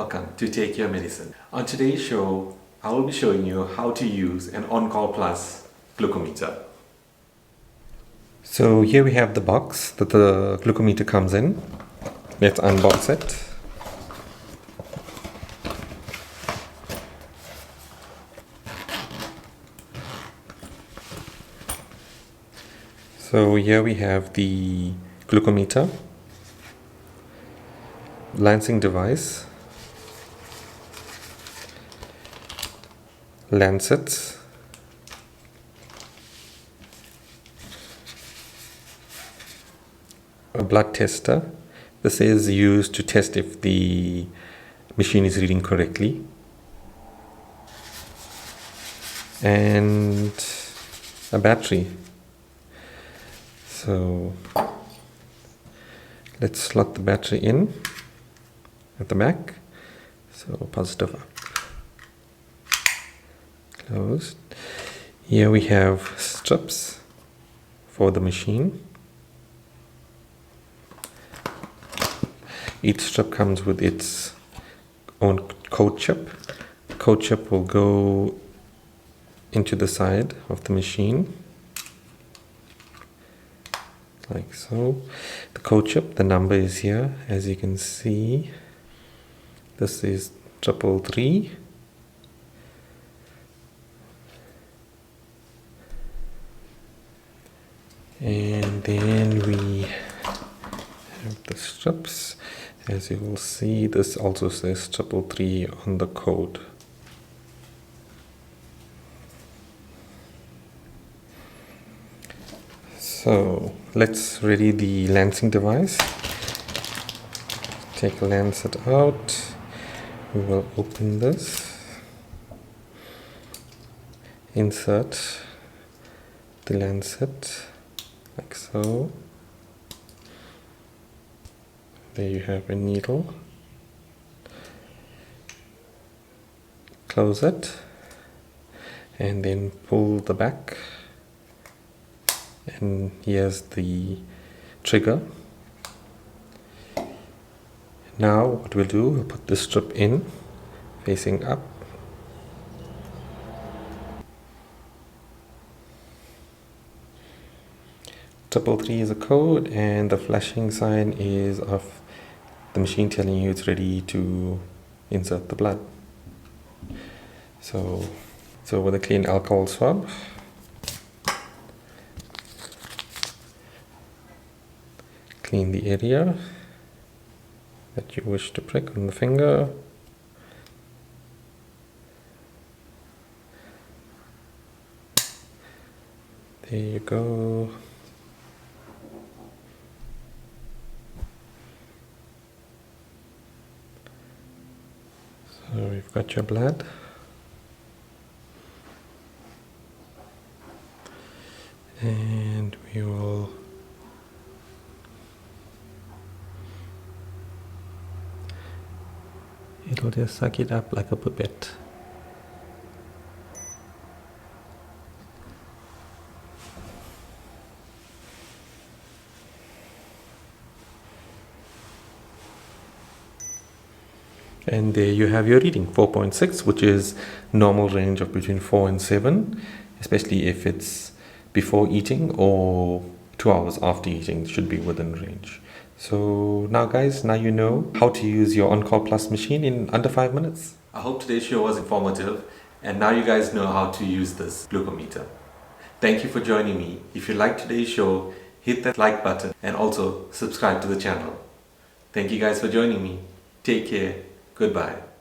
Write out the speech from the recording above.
welcome to Take Your Medicine. On today's show, I will be showing you how to use an On-Call Plus glucometer. So here we have the box that the glucometer comes in. Let's unbox it. So here we have the glucometer, lancing device, lancets, a blood tester. This is used to test if the machine is reading correctly, and a battery. So let's slot the battery in at the back. So positive up, closed. Here we have strips for the machine. Each strip comes with its own code chip. The code chip will go into the side of the machine, like so. The code chip, the number is here, as you can see. This is 333. And then we have the strips. As you will see, this also says 333 on the code. So let's ready the lancing device. Take a lancet out. We will open this. Insert the lancet like so. There you have a needle. Close it and then pull the back. And here's the trigger. Now what we'll do, we'll put the strip in facing up. Triple three is a code, and the flashing sign is of the machine telling you it's ready to insert the blood. So with a clean alcohol swab, clean the area that you wish to prick on the finger. There you go. So we've got your blood. And we will it'll just suck it up like a pipette. And there you have your reading, 4.6, which is normal range of between 4 and 7, especially if it's before eating or 2 hours after eating, should be within range. So now guys, now you know how to use your On-Call Plus machine in under 5 minutes. I hope today's show was informative, and now you guys know how to use this glucometer. Thank you for joining me. If you liked today's show, hit that like button and also subscribe to the channel. Thank you guys for joining me. Take care. Goodbye.